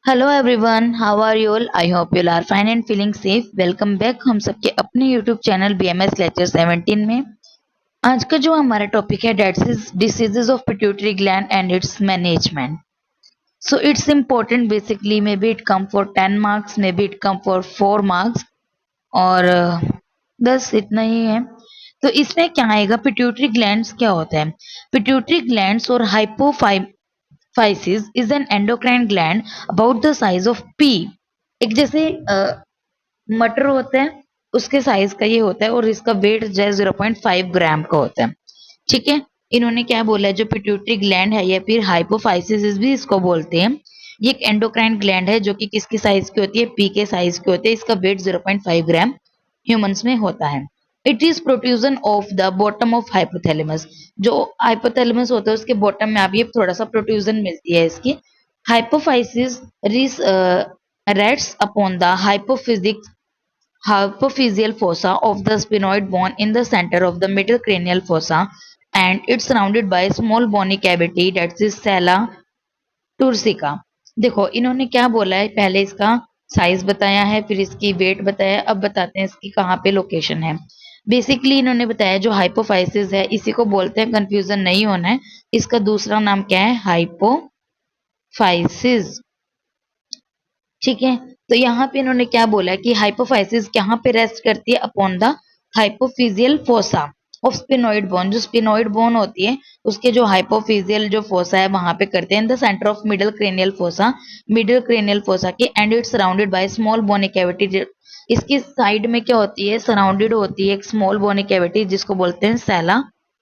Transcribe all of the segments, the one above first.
Hello everyone, how are you all? I hope you are fine and feeling safe. Welcome back हम सबके अपने YouTube channel BMS lecture 17 में। आज का जो हमारा टॉपिक है that's is diseases of pituitary gland and its management. So it's important basically, may be it come for 10 marks, may be it come for 4 marks और बस इतना ही है। तो इसमें क्या आएगा, पिट्यूटरी ग्लैंड्स क्या होता है? पिट्यूटरी ग्लैंड्स और hypophysis is an endocrine gland about the size of P. एक जैसे मटर होता है उसके साइज का ये होता है और इसका वेट जो है 0.5 ग्राम का होता है। ठीक है, इन्होंने क्या बोला है, जो पिट्यूटरी ग्लैंड है या फिर हाइपोफाइसिस भी इसको बोलते हैं, ये एक एंडोक्राइन ग्लैंड है जो कि किसकी साइज की होती है? पी के साइज की होती है। इसका वेट 0.5 ग्राम ह्यूमंस में होता है। It is protrusion of the bottom of hypothalamus. जो हाइपोथैलेमस होता है उसके बॉटम में आप ये थोड़ा सा प्रोट्रूजन मिलती है इसकी। Hypophysis rests upon the hypophyseal fossa of the sphenoid bone in the center of the middle cranial fossa, and it's surrounded by a small bony cavity that is sella turcica। देखो इन्होंने क्या बोला है, पहले इसका साइज बताया है, फिर इसकी वेट बताया, अब बताते हैं इसकी कहाँ पे लोकेशन है। बेसिकली इन्होंने बताया जो हाइपोफाइसिस है इसी को बोलते हैं, कंफ्यूजन नहीं होना है। इसका दूसरा नाम क्या है? हाइपोफाइसिस। ठीक है, तो यहाँ पे इन्होंने क्या बोला है कि हाइपोफाइसिस यहाँ पे रेस्ट करती है upon the hypophyseal fossa of sphenoid bone. जो स्पिनोइड बोन होती है उसके जो हाइपोफिजियल जो फोसा है वहां पे करते हैं the centre of middle cranial fossa, middle cranial fossa के, and it surrounded by small bony cavity. इसकी साइड में क्या होती है? सराउंडेड होती है एक स्मॉल बोनी कैविटी जिसको बोलते हैं सेला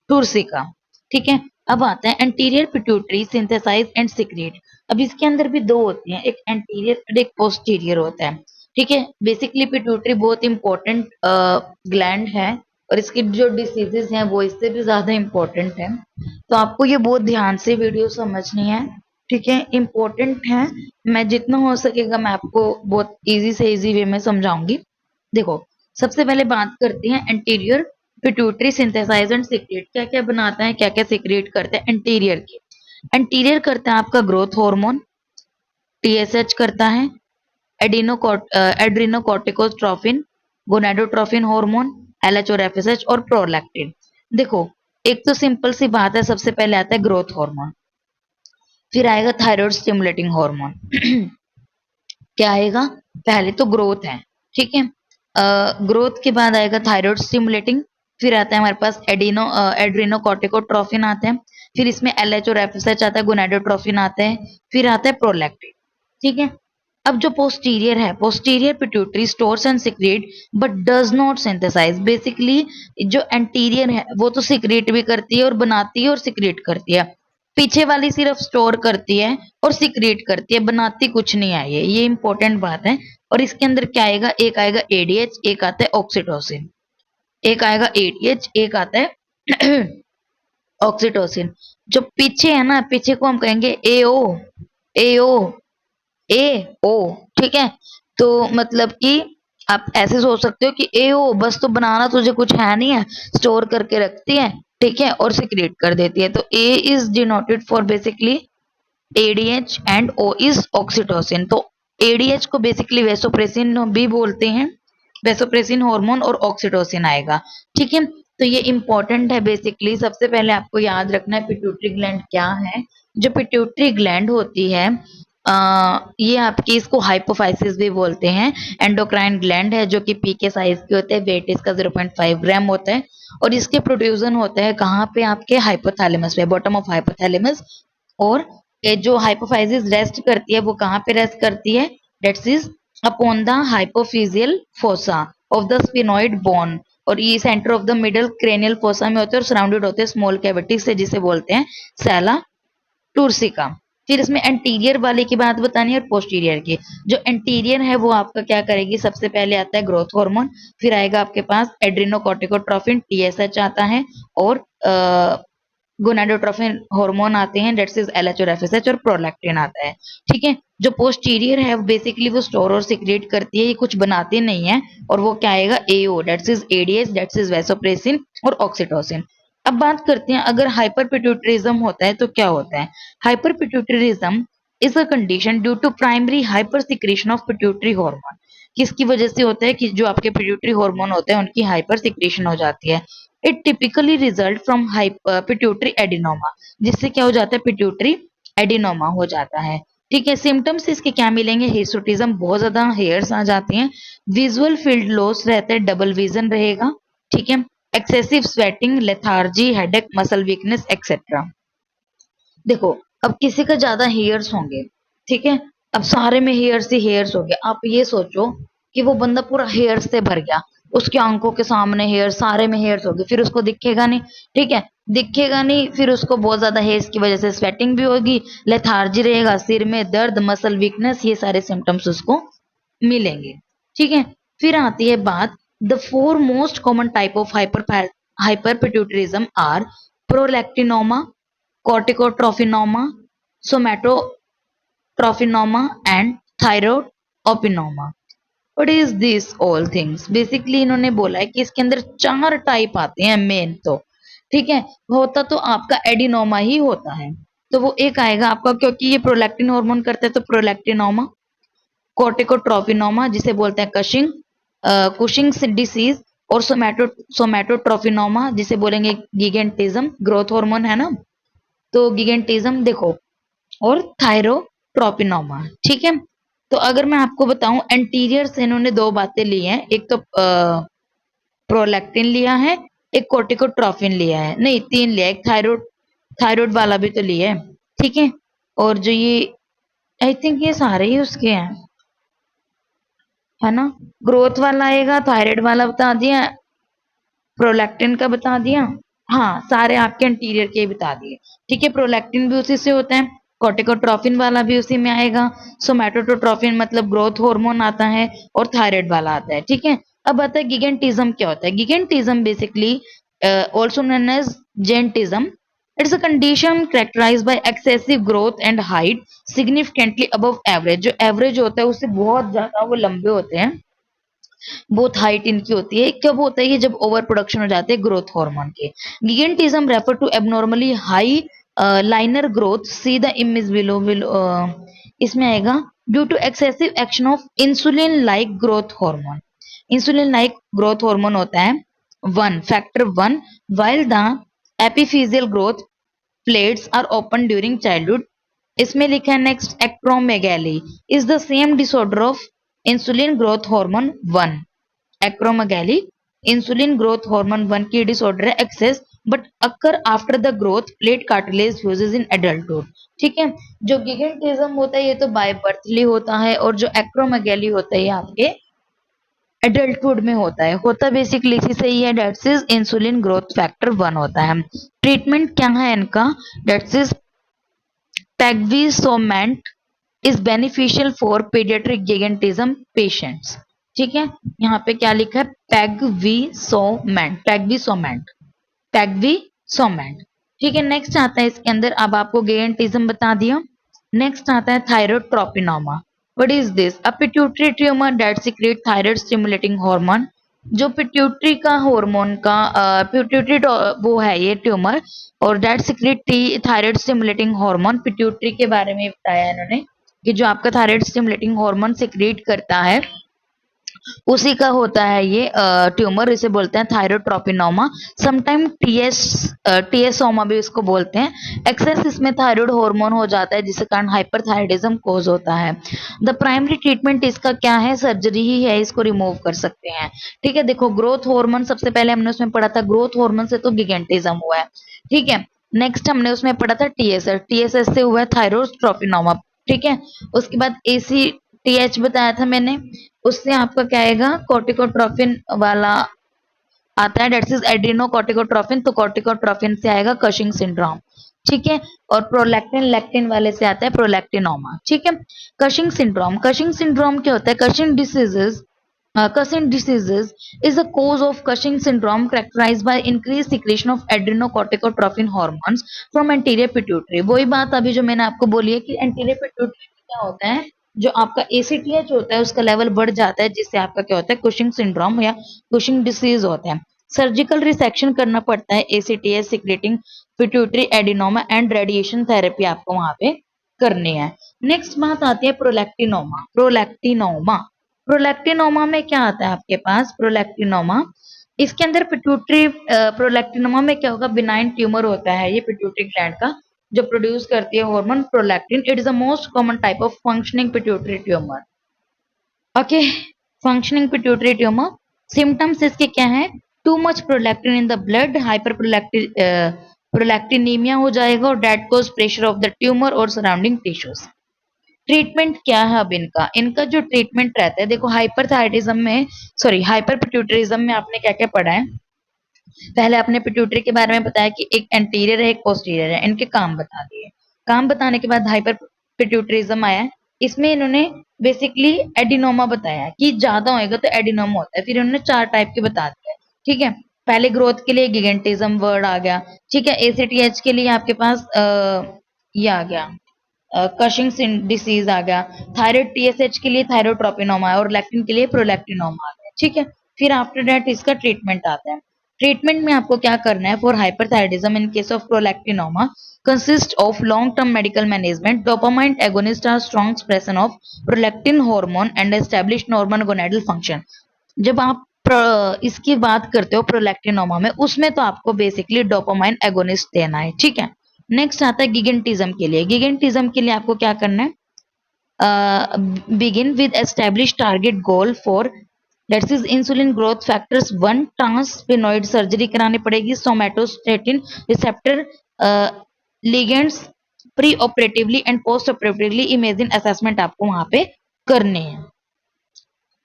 टूरसिका। ठीक है, अब आता है anterior pituitary synthesize and secrete. अब इसके अंदर भी दो होती हैं, एक एंटीरियर और एक पोस्टीरियर होता है। ठीक है, बेसिकली पिट्यूटरी बहुत इंपॉर्टेंट ग्लैंड है और इसकी जो डिसीजेस हैं वो इससे भी ज्यादा इंपॉर्टेंट है। तो आपको ये बहुत ध्यान से वीडियो समझनी है। ठीक है, इंपॉर्टेंट है। मैं जितना हो सकेगा मैं आपको बहुत इजी से इजी वे में समझाऊंगी। देखो, सबसे पहले बात करते हैं anterior pituitary synthesize and secrete. क्या क्या बनाता है, क्या क्या सीक्रेट करता है एंटीरियर की? एंटीरियर करता है आपका ग्रोथ हार्मोन, टीएसएच करता है, एड्रीनोकोर्टिकोट्रोफिन, गोनाडोट्रोफिन हार्मोन, एलएच और एफएसएच और प्रोलैक्टिन। देखो, एक तो सिंपल सी बात है, सबसे पहले आता है ग्रोथ हार्मोन, फिर आएगा थायराइड स्टिमुलेटिंग हार्मोन। क्या आएगा? पहले तो ग्रोथ है। ठीक है, ग्रोथ के बाद आएगा थायराइड स्टिमुलेटिंग, फिर आता है हमारे पास एड्रीनोकोर्टिकोट्रोफिन आता है, फिर इसमें एलएच और एफएसएच आता है, गोनाडोट्रोफिन आता है, फिर आता है प्रोलैक्टिन। ठीक है, अब जो पोस्टीरियर है, posterior pituitary stores and secrete but does not synthesize. Basically जो एंटीरियर है वो तो सिक्रेट भी करती है और बनाती है और सिक्रेट करती है, पीछे वाली सिर्फ स्टोर करती है और सिक्रेट करती है, बनाती कुछ नहीं है। ये इंपॉर्टेंट बात है। और इसके अंदर क्या आएगा? एक आएगा एडीएच, एक आता है ऑक्सीटोसिन। एक आएगा एडीएच, एक आता है ऑक्सीटोसिन। जो पीछे है ना, पीछे को हम कहेंगे एओ, एओ, एओ। ठीक है, तो मतलब कि आप ऐसे सोच सकते हो कि एओ बस, तो बनाना तुझे कुछ है नहीं है, स्टोर करके रखती है। ठीक है, और सिक्रेट कर देती है। तो A is denoted for basically ADH and O is oxytocin. तो एडीएच को बेसिकली वेसोप्रेसिन भी बोलते हैं, वेसोप्रेसिन हार्मोन, और ऑक्सीटोसिन आएगा। ठीक है, तो ये इंपॉर्टेंट है। बेसिकली सबसे पहले आपको याद रखना है पिट्यूटरी ग्लैंड क्या है। जो पिट्यूटरी ग्लैंड होती है ये आपकी, इसको हाइपोफाइसिस भी बोलते हैं, एंडोक्राइन ग्लैंड है जो कि पी के साइज के होते हैं, वेट इसका 0.5 ग्राम होता है और इसके प्रोड्यूसन होता है कहाँ पे? आपके हाइपोथैलेमस पे, बॉटम ऑफ हाइपोथैलेमस। और ये जो हाइपोफाइसिस रेस्ट करती है वो कहाँ पे रेस्ट करती है? That's is upon the hypophyseal fossa of the sphenoid bone, और ये centre of the middle cranial fossa में होते हैं और सराउंडेड होते हैं स्मॉल कैविटी से जिसे बोलते हैं सेला टूरसिका। फिर इसमें एंटीरियर वाले की बात बतानी है और पोस्टीरियर की। जो एंटीरियर है वो आपका क्या करेगी? सबसे पहले आता है ग्रोथ हार्मोन, फिर आएगा आपके पास एड्रीनोकोर्टिकोट्रोफिन, टीएसएच आता है, और गोनाडोट्रोफिन हार्मोन आते हैं, दैट्स इज एलएच और एफएसएच, और प्रोलैक्टिन आता है। ठीक है, जो पोस्टीरियर है बेसिकली वो स्टोर और सिक्रेट करती है, ये कुछ बनाती नहीं है, और वो क्या आएगा? AO, that's is ADH, that's is vasopressin और ऑक्सीटोसिन। अब बात करते हैं अगर हाइपर पिट्यूटरिज्म होता है तो क्या होता है। Hyperpituitarism is a condition due to primary hypersecretion of pituitary hormone. किसकी वजह से होता है कि जो आपके पिट्यूटरी हार्मोन होते हैं उनकी हाइपर सिक्रेशन हो जाती है। It typically result from pituitary adenoma, जिससे क्या हो जाता है, पिट्यूटरी एडिनोमा हो जाता है। ठीक है, सिम्टम्स इसके क्या मिलेंगे, हिर्सुटिज्म, बहुत ज्यादा हेयर्स आ जाते हैं, विजुअल फील्ड लॉस रहता है, डबल विजन रहेगा। ठीक है, excessive sweating, lethargy, headache, muscle weakness etcetera. देखो, अब किसी का ज्यादा हेयर्स होंगे, ठीक है, अब सारे में हेयर्स ही हेयर्स हो गए। आप ये सोचो कि वो बंदा पूरा हेयर्स से भर गया, उसकी आंखों के सामने हेयर, सारे में हेयर्स हो गए, फिर उसको दिखेगा नहीं। ठीक है, दिखेगा नहीं, फिर उसको बहुत ज्यादा हेयर्स की वजह से स्वेटिंग भी होगी, लेथार्जी रहेगा, सिर में दर्द, मसल वीकनेस, ये सारे सिम्टम्स उसको मिलेंगे। ठीक है, फिर आती है बात, the four most common type of hyperpituitarism are prolactinoma, corticotrophinoma, somatotrophinoma and thyroidopinoma. What is this all things? Basically इन्होंने बोला है कि इसके अंदर 4 टाइप आते हैं मेन तो। ठीक है, होता तो आपका एडिनोमा ही होता है, तो वो एक आएगा आपका, क्योंकि ये प्रोलैक्टिन हार्मोन करता है तो प्रोलैक्टिनोमा, कॉर्टिकोट्रोफिनोमा जिसे बोलते हैं कुशिंग्स डिसीज, और सोमैटोट्रोफिनोमा जिसे बोलेंगे गिगेंटिज्म, ग्रोथ हार्मोन है ना, तो गिगेंटिज्म देखो, और थायरोट्रोपिनोमा। ठीक है, तो अगर मैं आपको बताऊं, एंटीरियर से इन्होंने 2 बातें ली हैं, एक तो प्रोलैक्टिन लिया है, एक कोर्टिकोट्रोफिन लिया है, नहीं 3 लिया है, एक थायराइड, थायराइड वाला भी तो लिया है। ठीक है, और जो ये आई थिंक ये सारे ही उसके हैं, है ना, ग्रोथ वाला आएगा, थायराइड वाला बता दिया, प्रोलैक्टिन का बता दिया, हाँ सारे आपके इंटीरियर के बता दिए। ठीक है, प्रोलैक्टिन भी उसी से होता है, कॉर्टिकोट्रोफिन वाला भी उसी में आएगा, सोमैटोट्रोफिन मतलब ग्रोथ हार्मोन आता है, और थायराइड वाला आता है। ठीक है, अब आता है गिगेंटिज्म क्या होता है। Gigantism basically also known as giantism, it's a condition characterized by excessive growth and height significantly above average. जो एवरेज होता है उससे बहुत ज्यादा वो लंबे होते हैं, बहुत हाइट इनकी होती है। कब होता है ये, जब ओवर प्रोडक्शन हो जाते हैं ग्रोथ हार्मोन के। Gigantism refer to abnormally high linear growth, see the image below, इसमें आएगा due to excessive action of insulin like growth hormone. Insulin like growth hormone होता है factor 1, while the epiphyseal growth plates are open during childhood। इसमें लिखा है next, acromegaly is the same disorder of insulin growth hormone 1। Acromegaly insulin growth hormone 1 की disorder है, excess but occur after the growth plate cartilage fuses in adulthood. ठीक है, जो गिगेंटिज्म होता है ये तो बाय बर्थली होता है, और जो एक्रोमेगैली होता है ये आपके एडल्टहुड में होता बेसिकली इसी से ही है, that's is insulin growth factor 1 होता है। ट्रीटमेंट क्या है इनका, that's is pegvisomant is beneficial for paediatric gigantism patients. ठीक है, यहाँ पे क्या लिखा है, पेग्विसोमेंट, पेग्विसोमेंट, पेग्विसोमेंट। ठीक है, नेक्स्ट आता है इसके अंदर, अब आपको गिगेंटिज्म बता दिया। नेक्स्ट आता है thyrotropinoma. What is this, a pituitary tumour that secrete thyroid stimulating hormone. जो पिट्यूटरी का हार्मोन का पिट्यूटरी वो है ये ट्यूमर, और that secrete thyroid stimulating hormone, pituitary के बारे में बताया इन्होंने कि जो आपका थायराइड स्टिमुलेटिंग हार्मोन सीक्रेट करता है उसी का होता है ये ट्यूमर, इसे बोलते हैं थायरोट्रोपिनोमा। समटाइम टीएसओमा भी इसको बोलते हैं। एक्सेस इसमें थायराइड हार्मोन हो जाता है जिसके कारण हाइपरथायराइडिज्म कोज होता है। द प्राइमरी ट्रीटमेंट इसका क्या है, सर्जरी ही है, इसको रिमूव कर सकते हैं। ठीक है, देखो ग्रोथ हार्मोन सबसे पहले हमने उसमें पढ़ा था, ग्रोथ हार्मोन से तो गिगेंटिज्म हुआ है। ठीक है, नेक्स्ट हमने उसमें पढ़ा था टीएसएस, टीएसएस से हुआ है थायरोट्रोपिनोमा। ठीक है, उसके बाद एसीटीएच बताया था मैंने, उससे आपका क्या आएगा, कॉर्टिकोट्रोफिन वाला आता है, डेट इज एड्रीनो कॉर्टिकोट्रोफिन, तो कॉर्टिकोट्रोफिन से आएगा कशिंग सिंड्रोम। ठीक है, और प्रोलैक्टिन लैक्टिन वाले से आता है प्रोलैक्टिनोमा। ठीक है, कशिंग सिंड्रोम, कशिंग सिंड्रोम क्या होता है, Cushing diseases is a cause of Cushing syndrome characterized by increased secretion of adrenocorticotropin hormones from anterior pituitary। वही बात अभी जो मैंने आपको बोली है कि anterior pituitary में क्या होता है, जो आपका ACTH होता है उसका लेवल बढ़ जाता है, जिससे आपका क्या होता है, कुशिंग सिंड्रोम या कुशिंग डिसीज होता है। सर्जिकल रिसेक्शन करना पड़ता है ACTH secreting pituitary adenoma, and radiation therapy आपको वहां पे करनी है। नेक्स्ट बात आती है प्रोलैक्टिनोमा। प्रोलैक्टिनोमा प्रोलैक्टिनोमा में क्या आता है आपके पास? प्रोलैक्टिनोमा इसके अंदर पिट्यूटरी प्रोलैक्टिनोमा में क्या होगा? बिनाइन ट्यूमर होता है ये पिट्यूटरी ग्लैंड का, जो प्रोड्यूस करती है hormone prolactin. It is the most common type of functioning pituitary tumour. Okay, functioning pituitary tumour symptoms इसके क्या है? Too much prolactin in the blood, hyperprolactinaemia हो जाएगा और that cause pressure of the tumour और surrounding tissues. Treatment क्या है अब इनका? इनका जो ट्रीटमेंट रहता है, देखो हाइपरथायराइडिज्म में, सॉरी हाइपर पिट्यूटरिज्म में आपने क्या क्या पढ़ा है? पहले आपने पिट्यूटरी के बारे में बताया कि एक एंटीरियर है एक पोस्टीरियर है, इनके काम बता दिए। काम बताने के बाद हाइपर पिट्यूटरिज्म आया, इसमें इन्होंने बेसिकली एडिनोमा बताया कि ज्यादा होएगा तो एडिनोमा होता है। फिर इन्होंने 4 टाइप के बता दिए, ठीक है। पहले ग्रोथ के लिए गिगेंटिज्म वर्ड आ गया, ठीक है। एसीटीएच के लिए आपके पास ये आ गया, कशिंग डिसीज आ गया। थायराइड टीएसएच के लिए थायरोट्रोपिनोमा और लैक्टिन के लिए प्रोलैक्टिनोमा आ गया, ठीक है। फिर आफ्टर दैट इसका ट्रीटमेंट आता है। ट्रीटमेंट में आपको क्या करना है? For hyperthyroidism in case of prolactinoma consist of long term medical management, dopamine agonist are strong expression of prolactin hormone and establish normal gonadal function. जब आप इसकी बात करते हो प्रोलैक्टिनोमा में, उसमें तो आपको बेसिकली डोपामाइन एगोनिस्ट देना है, ठीक है। नेक्स्ट आता है गिगेंटिज्म के लिए। गिगेंटिज्म के लिए आपको क्या करना है? Begin with establish target goal for that is insulin growth factors 1 transsphenoid surgery करानी पड़ेगी, somatostatin receptor ligands pre operatively and post operatively imaging assessment आपको वहां पे करने हैं,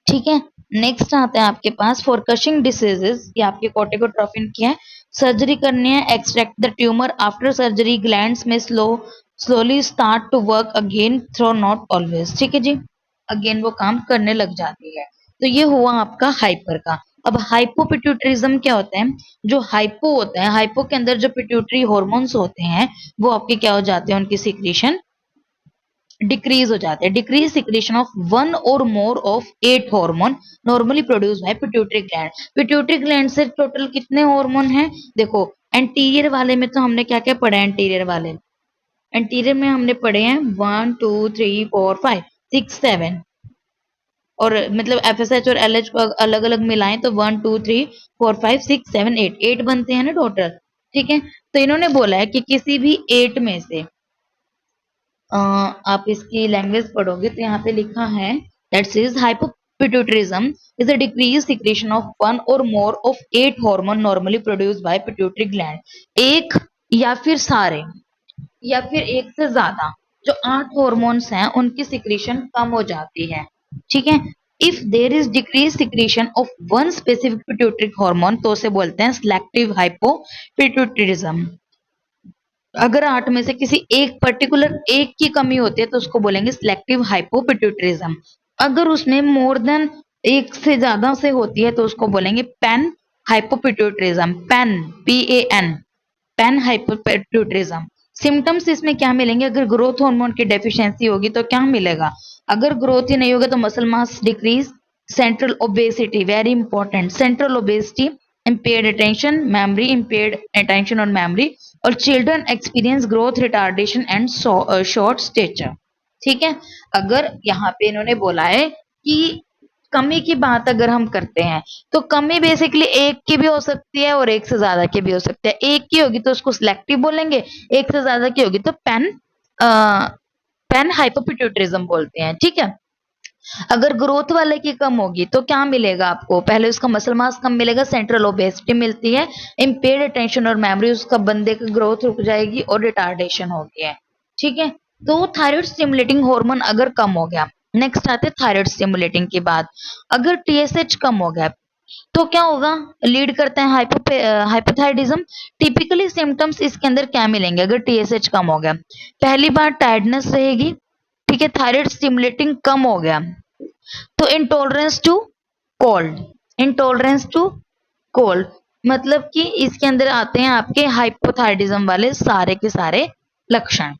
ठीक है। नेक्स्ट आता है आपके पास फॉर कशिंग डिसीजेस, ये आपके कोर्टिकोट्रोपिन की है, सर्जरी करनी है, extract the tumour after surgery, glands में slowly start to work again though not always, ठीक है जी। अगेन वो काम करने लग जाती है। तो ये हुआ आपका हाइपर का। अब हाइपोपिट्यूटरिज्म क्या होता है? जो हाइपो होता है, हाइपो के अंदर जो पिट्यूटरी हॉर्मोन्स होते हैं वो आपके क्या हो जाते हैं? उनकी सिक्रीशन डिक्रीज हो जाते हैं। डिक्रीज सिक्रीशन ऑफ 1 और more of 8 hormone normally produce by pituitary gland. Pituitary gland से टोटल कितने हार्मोन हैं? देखो एंटीरियर वाले में तो हमने क्या क्या पढ़ा है? एंटीरियर वाले, एंटीरियर में हमने पढ़े हैं 1 2 3 4 5 6 7, और मतलब एफएसएच और एलएच को अलग अलग मिलाएं तो 1 2 3 4 5 6 7 8 8 बनते हैं ना टोटल, ठीक है। तो इन्होंने बोला है कि किसी भी 8 में से आप इसकी लैंग्वेज पढ़ोगे तो यहाँ पे लिखा है that is hypopituitarism is a decrease secretion of 1 और more of 8 hormone normally produced by pituitary gland. एक या फिर सारे या फिर एक से ज्यादा जो 8 हॉर्मोन्स हैं उनकी सिक्रेशन कम हो जाती है, ठीक है। If there is decrease secretion of one specific pituitary hormone तो उसे बोलते हैं सिलेक्टिव हाइपोपिट्यूटरिज्म। अगर 8 में से किसी एक पर्टिकुलर एक की कमी होती है तो उसको बोलेंगे सिलेक्टिव हाइपोपिट्यूटरिज्म। अगर उसमें मोर देन एक से ज्यादा से होती है तो उसको बोलेंगे pan hypopituitarism. Pan PAN, pan hypopituitarism. Symptoms इसमें क्या मिलेंगे? अगर ग्रोथ हार्मोन की डेफिशिएंसी होगी तो क्या मिलेगा? अगर ग्रोथ ही नहीं होगा तो muscle mass decrease, central obesity, very important, central obesity, impaired attention memory, impaired attention और memory, और children experience growth retardation and short stature, ठीक है। अगर यहाँ पे इन्होंने बोला है कि कमी की बात अगर हम करते हैं तो कमी बेसिकली एक की भी हो सकती है और एक से ज्यादा की भी हो सकती है। एक की होगी तो उसको सिलेक्टिव बोलेंगे, एक से ज्यादा की होगी तो पैन हाइपोपिट्यूटरिज्म बोलते हैं, ठीक है। अगर ग्रोथ वाले की कम होगी तो क्या मिलेगा आपको? पहले उसका मसल मास कम मिलेगा, सेंट्रल ओबेसिटी मिलती है, इम्पेयर्ड अटेंशन और मेमोरी, उसका बंदे की ग्रोथ रुक जाएगी और रिटार्डेशन होगी है, ठीक है। तो थायराइड स्टिमुलेटिंग हार्मोन अगर कम हो गया, नेक्स्ट आते हैं थायराइड स्टिमुलेटिंग की बात। अगर टीएसएच कम हो गया तो क्या होगा? लीड करता है हाइपोथायराइडिज्म। टिपिकली सिम्टम्स इसके अंदर क्या मिलेंगे अगर टीएसएच कम हो गया? पहली बार टायर्डनेस रहेगी, ठीक है। थायराइड स्टिमुलेटिंग कम हो गया तो intolerance to cold, intolerance to cold मतलब कि इसके अंदर आते हैं आपके हाइपोथायराइडिज्म वाले सारे के सारे लक्षण,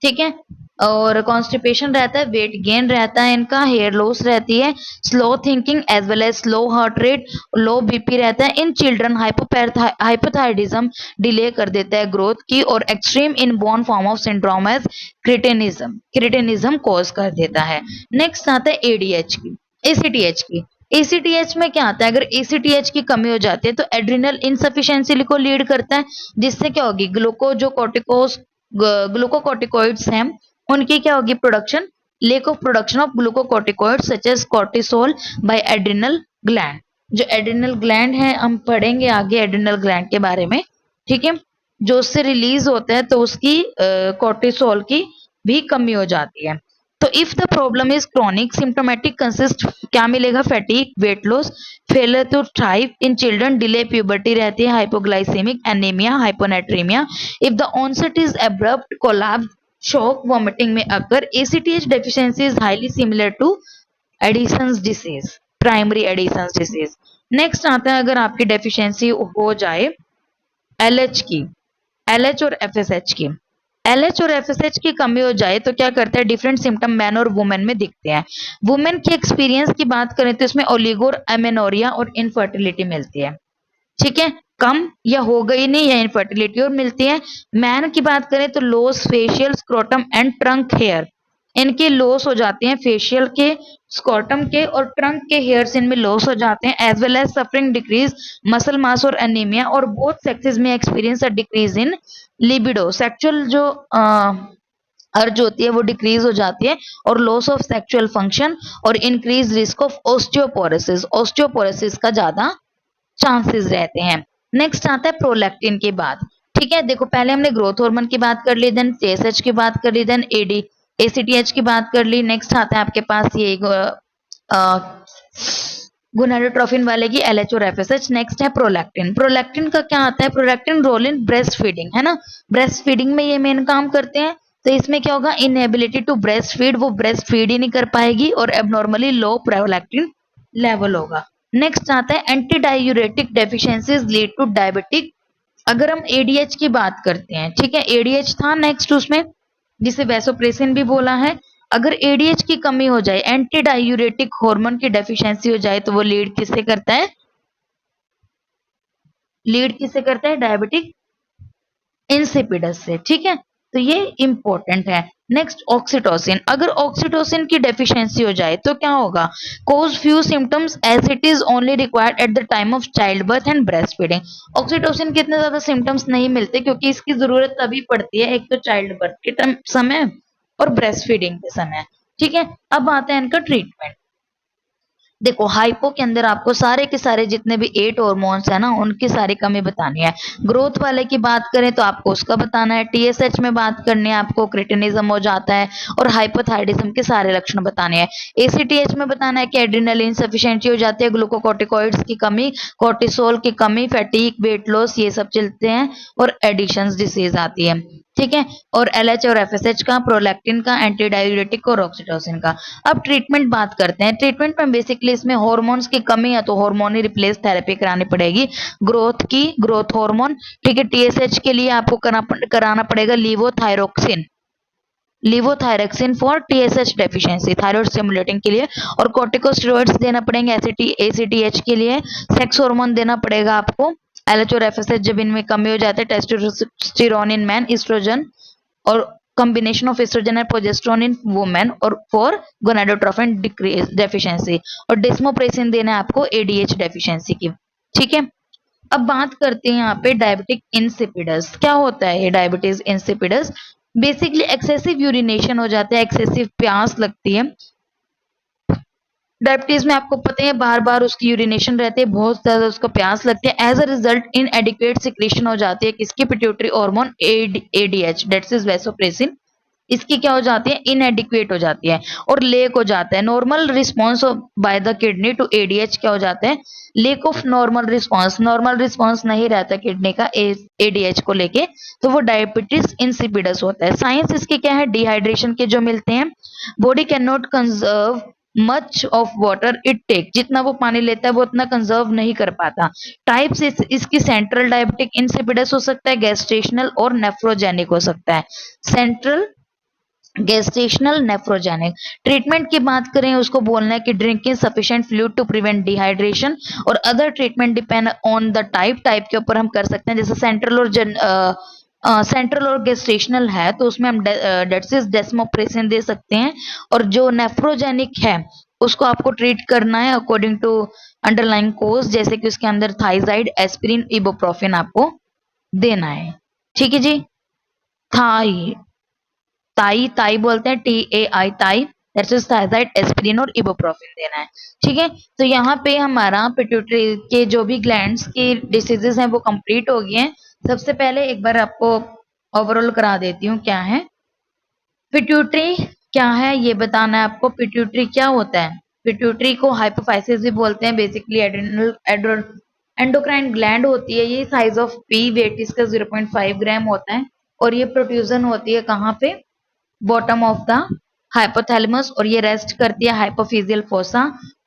ठीक है। और कॉन्स्टिपेशन रहता है, वेट गेन रहता है इनका, हेयर लॉस रहती है, slow thinking as well as slow heart rate, low BP रहता है। इन चिल्ड्रन हाइपोथायरिज्म डिले कर देता है ग्रोथ की, और extreme inborn form of syndrome as cretinism cause कर देता है। नेक्स्ट आता है एडीएच की, एसीटीएच की। एसीटीएच में क्या आता है, अगर एसीटीएच की कमी हो जाती है तो एड्रिनल इनसफिशिएंसी को लीड करता है, जिससे क्या होगी, ग्लूकोकोर्टिकोइड्स हैं उनकी क्या होगी production, lack of production of glucocorticoids such as cortisol by adrenal gland. जो एड्रिनल ग्लैंड है, हम पढ़ेंगे आगे एड्रिनल ग्लैंड के बारे में, ठीक है। जो उससे रिलीज होता है तो उसकी कॉर्टिसोल की भी कमी हो जाती है। तो if the problem is chronic, symptomatic consist क्या मिलेगा, fatigue, weight loss, failure to thrive in children, delay puberty रहती है, hypoglycaemic, anaemia, hyponatraemia. If the onset is abrupt, collapse, shock, vomiting may occur. ACTH deficiency is highly similar to Addison's disease, primary Addison's disease. Next आता है अगर आपकी deficiency हो जाए LH की, LH और एफएसएच की, एलएच और एफएसएच की कमी हो जाए तो क्या करता है, डिफरेंट सिम्टम मैन और वुमेन में दिखते हैं। वुमेन की एक्सपीरियंस की बात करें तो इसमें ओलिगोर, एमेनोरिया और इनफर्टिलिटी मिलती है, ठीक है, कम या हो गई नहीं या इनफर्टिलिटी और मिलती है। मैन की बात करें तो loss facial, scrotum and trunk hair, इनके लॉस हो जाते हैं, फेशियल के, स्कॉटम के और ट्रंक के हेयर्स इनमें लॉस हो जाते हैं। As well as suffering decrease muscle mass और एनीमिया, और बोथ सेक्सेस में experience a decrease in libido, sexual जो अर्ज होती है वो डिक्रीज हो जाती है, और लॉस ऑफ सेक्सुअल फंक्शन और increase risk of osteoporosis, osteoporosis का ज्यादा चांसेस रहते हैं। नेक्स्ट आता है प्रोलैक्टिन की बात, ठीक है। देखो पहले हमने ग्रोथ हार्मोन की बात कर ली, देन टीएसएच की बात कर ली, देन एसीटीएच की बात कर ली। नेक्स्ट आता है आपके पास ये गोनाडोट्रोफिन वाले की एलएच और एफएसएच। नेक्स्ट है प्रोलैक्टिन, प्रोलैक्टिन का क्या आता है, prolactin role in breast feeding, है ना, ब्रेस्ट फीडिंग में ये मेन काम करते हैं। तो इसमें क्या होगा, इनएबिलिटी टू ब्रेस्ट फीड, वो ब्रेस्ट फीड ही नहीं कर पाएगी, और एबनॉर्मली लो प्रोलैक्टिन लेवल होगा। नेक्स्ट आता है anti diuretic deficiencies lead to diabetic. अगर हम एडीएच की बात करते हैं, ठीक है, एडीएच था नेक्स्ट उसमें, जिसे वैसोप्रेसिन भी बोला है। अगर एडीएच की कमी हो जाए, एंटी डायूरेटिक हार्मोन की डेफिशिएंसी हो जाए, तो वो लीड किससे करता है, लीड किससे करता है, डायबिटिक इंसिपिडस से, ठीक है। तो ये इंपॉर्टेंट है। नेक्स्ट ऑक्सीटोसिन, अगर ऑक्सीटोसिन की डेफिशिएंसी हो जाए तो क्या होगा, cause few symptoms as it is only required at the time of child birth and breast feeding. Oxytocin के इतने ज्यादा सिम्टम्स नहीं मिलते, क्योंकि इसकी जरूरत तभी पड़ती है, एक तो चाइल्ड बर्थ के समय और ब्रेस्ट फीडिंग के समय, ठीक है। अब आता है इनका ट्रीटमेंट। देखो हाइपो के अंदर आपको सारे के सारे जितने भी 8 हॉर्मोन्स है ना, उनकी सारी कमी बतानी है। ग्रोथ वाले की बात करें तो आपको उसका बताना है, टीएसएच में बात करनी है आपको, क्रिटिनिज्म हो जाता है, और हाइपोथायरिज्म के सारे लक्षण बताने हैं। एसीटीएच में बताना है कि एड्रिनल इनसफिशिएंसी हो जाती है, ग्लूकोकोर्टिकोइड्स की कमी, कोर्टिसोल की कमी, फैटिक, वेट लॉस, ये सब चलते हैं, और एडिशंस डिसीज आती है, ठीक है। और एलएच और एफएसएच का, प्रोलैक्टिन का, एंटी डायूरेटिक और ऑक्सीटोसिन का। अब ट्रीटमेंट बात करते हैं। ट्रीटमेंट में बेसिकली इसमें हार्मोन्स की कमी है तो हार्मोन रिप्लेस थेरेपी करानी पड़ेगी, ग्रोथ की, ग्रोथ हार्मोन, ठीक है। टीएसएच के लिए आपको कराना पड़ेगा levothyroxine, levothyroxine for TSH deficiency, thyroid stimulating के लिए, और कॉर्टिकोस्टेरॉइड्स देना पड़ेंगे एसीटीएच के लिए। सेक्स हार्मोन देना पड़ेगा आपको, एलएच और एफएसएच जब इनमें कमी हो जाते हैं, टेस्टोस्टेरोन इन मैन, एस्ट्रोजन और combination of estrogen and progesterone in women, और फॉर गोनाडोट्रोफिन डिक्रीज डेफिशिएंसी, और डेस्मोप्रेसिन देना है आपको एडीएच डेफिशिएंसी की, ठीक है। अब बात करते हैं यहाँ पे डायबिटिक इंसिपिडस। क्या होता है ये diabetes insipidus, basically excessive urination हो जाता है, एक्सेसिव प्यास लगती है। डायबिटीज में आपको पता है बार बार उसकी यूरिनेशन रहती है, बहुत ज्यादा उसको प्यास लगती है, as a result inadequate secretion हो जाती है किसकी, pituitary hormone ADH, that's is vasopressin, इसकी क्या हो जाती है, इनएडिक्वेट हो जाती है, और लेक हो जाता है। Normal response by the kidney to ADH क्या हो जाता है, lack of normal response, normal response नहीं रहता किडनी का एडीएच को लेके, तो वो डायबिटीज इंसिपिडस होता है। साइंस इसके क्या है, डिहाइड्रेशन के जो मिलते हैं, body can not conserve much of water it take, जितना वो पानी लेता है वो उतना कंजर्व नहीं कर पाता। टाइप्स इसकी सेंट्रल डायबिटिक इंसिपिडस हो सकता है, गैस्ट्रेशनल और नेफ्रोजेनिक हो सकता है। सेंट्रल गेस्टेशनल नेफ्रोजेनिक ट्रीटमेंट की बात करें, उसको बोलना है कि drinking sufficient fluid to prevent dehydration, और other treatment depend on the type के ऊपर हम कर सकते हैं। जैसे सेंट्रल और गेस्टेशनल है तो उसमें हम डेट्सिस डेस्मोप्रेसिन दे सकते हैं, और जो नेफ्रोजेनिक है उसको आपको ट्रीट करना है अकॉर्डिंग टू अंडरलाइंग कोज, जैसे कि उसके अंदर थाइजाइड, एस्पिरिन, इबुप्रोफेन आपको देना है। ठीक है जी। थाई ताई ताई बोलते हैं, TAI ताई, दैट्स इज थायराइड, एस्पिरिन और इबुप्रोफेन देना है। ठीक है, तो यहाँ पे हमारा पिट्यूटरी के जो भी ग्लैंड्स की डिसीजेस हैं वो कंप्लीट हो गए हैं। सबसे पहले एक बार आपको ओवरऑल करा देती हूँ क्या है पिट्यूटरी, क्या है ये बताना है आपको। पिट्यूटरी क्या होता है? पिट्यूटरी को हाइपोफाइसिस भी बोलते हैं। बेसिकली एड्रेनल एंडोक्राइन ग्लैंड होती है ये, साइज ऑफ पी, वेट इसका 0.5 ग्राम होता है, और ये प्रोड्यूसन होती है कहाँ पे? बॉटम ऑफ द हाइपोथैलेमस, और ये रेस्ट करती है hypophyseal fossa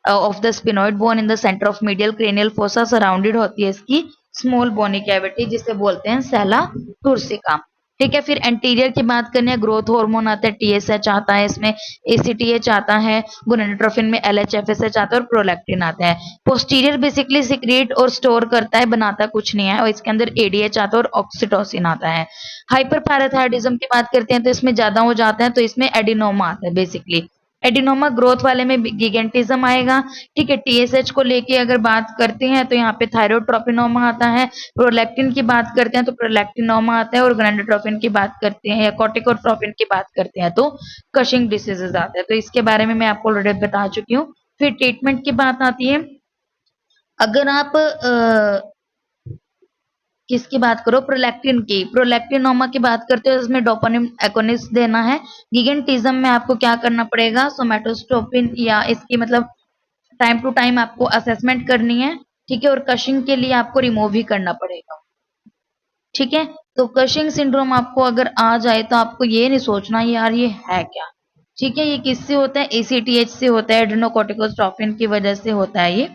of the sphenoid bone in the centre of medial cranial fossa. Surrounded होती है इसकी स्मॉल बोनी कैविटी जिसे बोलते हैं सेला तुर्सिका। ठीक है, फिर एंटीरियर की बात करनी है, ग्रोथ हार्मोन आता है, TSH आता है, इसमें ACTH आता है, गोनाडोट्रोफिन में LHFSH आता है, और प्रोलैक्टिन आता है। पोस्टीरियर बेसिकली सिक्रिएट और स्टोर करता है, बनाता कुछ नहीं है, और इसके अंदर ADH आता है और ऑक्सीटोसिन आता है। हाइपरपैराथायरिज्म की बात करते हैं तो इसमें ज्यादा हो जाता है, तो इसमें एडिनोमा आता है। बेसिकली एडिनोमा ग्रोथ वाले में गिगेंटिज्म आएगा। ठीक है, TSH को लेके अगर बात करते हैं तो यहाँ पे थायरोट्रोपिनोमा आता है, प्रोलैक्टिन की बात करते हैं तो प्रोलैक्टिनोमा आता है, और ग्रांडोट्रोपिन की बात करते हैं या कॉर्टिकोट्रोपिन की बात करते हैं तो कशिंग डिसीजेज आते हैं। तो इसके बारे में मैं आपको ऑलरेडी बता चुकी हूँ। फिर ट्रीटमेंट की बात आती है, अगर आप किसकी बात करो, प्रोलैक्टिन की, प्रोलैक्टिनोमा की बात करते हो, इसमें डोपामिन एगोनिस्ट देना है। गिगेंटिज्म में आपको क्या करना पड़ेगा, सोमेटोस्टोपिन या इसकी मतलब टाइम टू टाइम आपको असेसमेंट करनी है। ठीक है, और कशिंग के लिए आपको रिमूव ही करना पड़ेगा। ठीक है, तो कशिंग सिंड्रोम आपको अगर आ जाए तो आपको ये नहीं सोचना यार ये है क्या। ठीक है, ये किससे होता है? ACTH से होता है, एड्रेनोकोर्टिकोस्ट्रोफिन की वजह से होता है ये।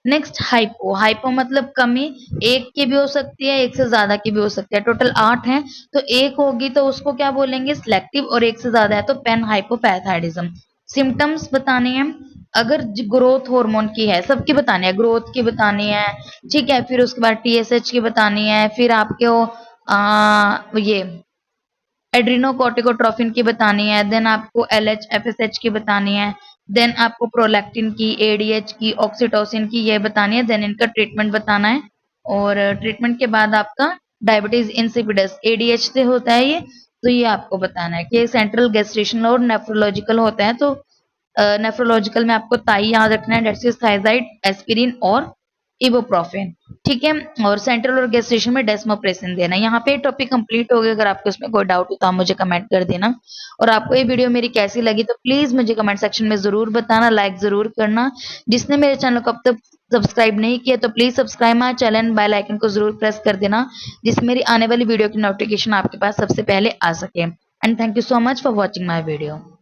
नेक्स्ट हाइपो, हाइपो मतलब कमी, एक की भी हो सकती है, एक से ज्यादा की भी हो सकती है। टोटल 8 हैं, तो एक होगी तो उसको क्या बोलेंगे? सिलेक्टिव, और एक से ज्यादा है तो पेन हाइपोपैथाइडिज्म। सिम्टम्स बताने हैं, अगर ग्रोथ हार्मोन की है, सबकी बतानी है, ग्रोथ की बतानी है। ठीक है, फिर उसके बाद TSH की बतानी है, फिर आपके ये एड्रीनोकोर्टिकोट्रोफिन की बतानी है, देन आपको LHFSH की बतानी है, देन आपको प्रोलैक्टिन की, ADH की, ऑक्सीटोसिन की ये बतानी है, देन इनका ट्रीटमेंट बताना है। और ट्रीटमेंट के बाद आपका डायबिटीज इंसिपिडस ADH से होता है ये, तो ये आपको बताना है कि सेंट्रल गैस्ट्रेशनल और नेफ्रोलॉजिकल होता है। तो नेफ्रोलॉजिकल में आपको ताई याद रखना है, डेट्स इज थायराइड, एस्पिरिन और इबुप्रोफेन। ठीक है, और सेंट्रल और गैस्ट्रेशन में डेस्मोप्रेसिन देना। यहाँ पे टॉपिक कंप्लीट हो गया। अगर आपको इसमें कोई डाउट हो तो आप मुझे कमेंट कर देना, और आपको ये वीडियो मेरी कैसी लगी तो प्लीज मुझे कमेंट सेक्शन में जरूर बताना, लाइक जरूर करना। जिसने मेरे चैनल को अब तक सब्सक्राइब नहीं किया तो please subscribe my channel, bell icon को जरूर प्रेस कर देना, जिससे मेरी आने वाली वीडियो की नोटिफिकेशन आपके पास सबसे पहले आ सके। And thank you so much for watching my video.